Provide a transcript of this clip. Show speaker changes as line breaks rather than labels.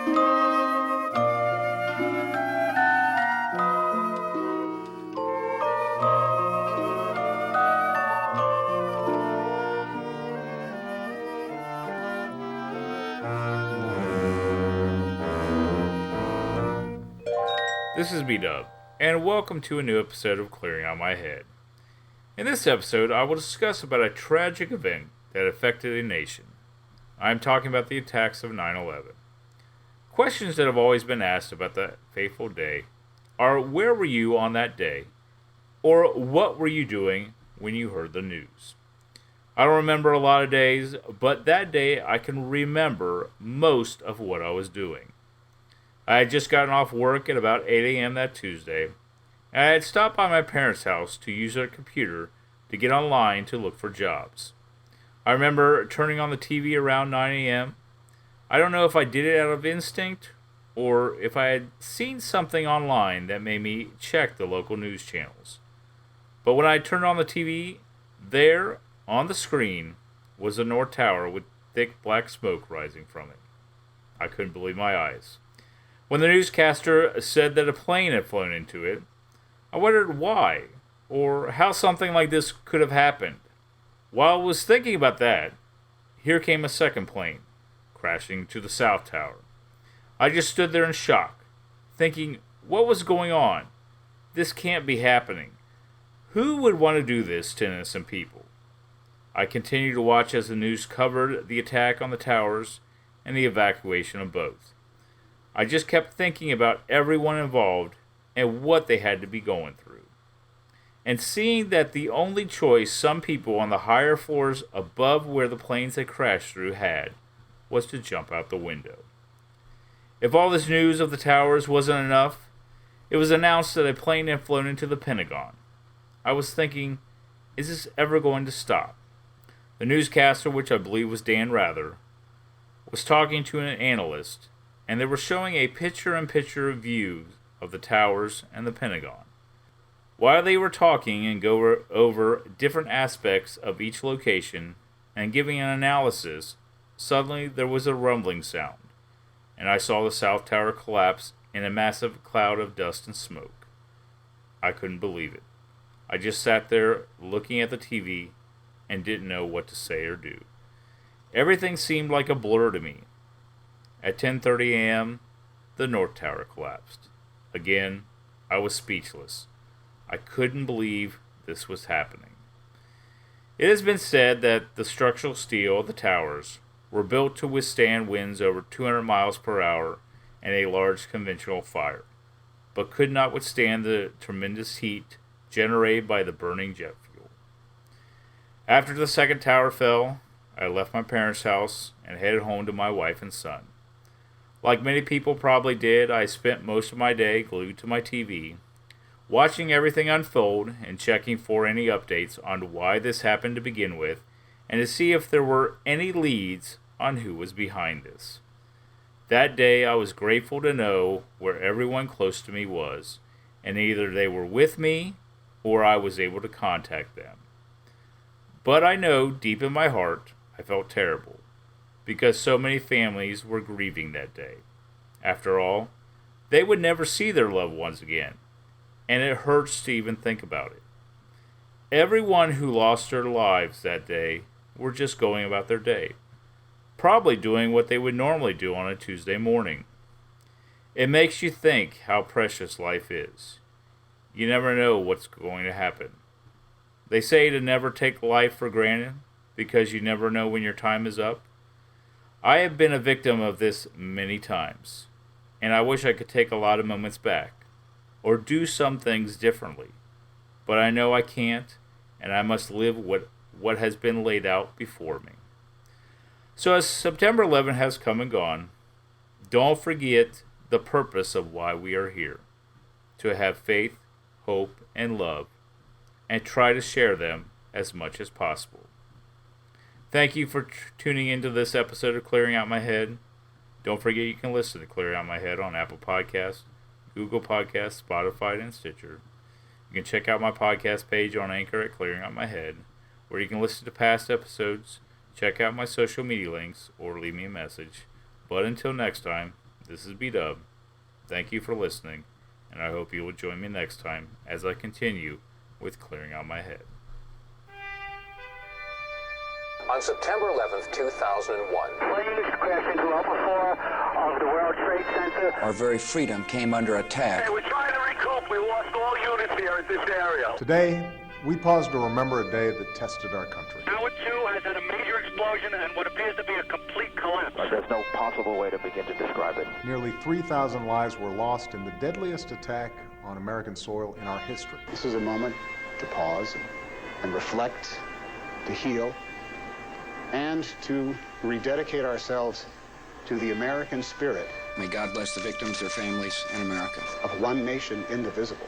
This is B-Dub, and welcome to a new episode of Clearing Out My Head. In this episode, I will discuss about a tragic event that affected a nation. I am talking about the attacks of 9/11. Questions that have always been asked about that fateful day are, where were you on that day? Or what were you doing when you heard the news? I don't remember a lot of days, but that day I can remember most of what I was doing. I had just gotten off work at about 8 a.m. that Tuesday, and I had stopped by my parents' house to use their computer to get online to look for jobs. I remember turning on the TV around 9 a.m. I don't know if I did it out of instinct or if I had seen something online that made me check the local news channels. But when I turned on the TV, there, on the screen, was the North Tower with thick black smoke rising from it. I couldn't believe my eyes. When the newscaster said that a plane had flown into it, I wondered why, or how something like this could have happened. While I was thinking about that, here came a second plane, crashing to the South Tower. I just stood there in shock, thinking, what was going on? This can't be happening. Who would want to do this to innocent people? I continued to watch as the news covered the attack on the towers and the evacuation of both. I just kept thinking about everyone involved and what they had to be going through. And seeing that the only choice some people on the higher floors above where the planes had crashed through had was to jump out the window. If all this news of the towers wasn't enough, it was announced that a plane had flown into the Pentagon. I was thinking, is this ever going to stop? The newscaster, which I believe was Dan Rather, was talking to an analyst, and they were showing a picture-in-picture view of the towers and the Pentagon. While they were talking and go over different aspects of each location and giving an analysis, suddenly there was a rumbling sound, and I saw the South Tower collapse in a massive cloud of dust and smoke. I couldn't believe it. I just sat there looking at the TV and didn't know what to say or do. Everything seemed like a blur to me. At 10:30 a.m., the North Tower collapsed. Again, I was speechless. I couldn't believe this was happening. It has been said that the structural steel of the towers were built to withstand winds over 200 miles per hour and a large conventional fire, but could not withstand the tremendous heat generated by the burning jet fuel. After the second tower fell, I left my parents' house and headed home to my wife and son. Like many people probably did, I spent most of my day glued to my TV, watching everything unfold and checking for any updates on why this happened to begin with, and to see if there were any leads on who was behind this. That day I was grateful to know where everyone close to me was, and either they were with me or I was able to contact them. But I know deep in my heart I felt terrible, because so many families were grieving that day. After all, they would never see their loved ones again, and it hurts to even think about it. Everyone who lost their lives that day were just going about their day, probably doing what they would normally do on a Tuesday morning. It makes you think how precious life is. You never know what's going to happen. They say to never take life for granted, because you never know when your time is up. I have been a victim of this many times, and I wish I could take a lot of moments back, or do some things differently. But I know I can't, and I must live what has been laid out before me. So as September 11 has come and gone, don't forget the purpose of why we are here: to have faith, hope, and love, and try to share them as much as possible. Thank you for tuning into this episode of Clearing Out My Head. Don't forget you can listen to Clearing Out My Head on Apple Podcasts, Google Podcasts, Spotify, and Stitcher. You can check out my podcast page on Anchor at Clearing Out My Head, where you can listen to past episodes, check out my social media links, or leave me a message. But until next time, This is B-Dub. Thank you for listening, and I hope you will join me next time as I continue with Clearing Out My Head.
On September 11th, 2001,
planes crashed into Upper floor of the World Trade Center.
Our very freedom came under attack.
Hey, we're trying to recoup. We lost all units here at this area.
Today, we pause to remember a day that tested our country.
Tower 2 has had a major explosion and what appears to be a complete collapse.
There's no possible way to begin to describe it.
Nearly 3,000 lives were lost in the deadliest attack on American soil in our history.
This is a moment to pause and reflect, to heal, and to rededicate ourselves to the American spirit
May God bless the victims, their families, and America.
of one nation indivisible.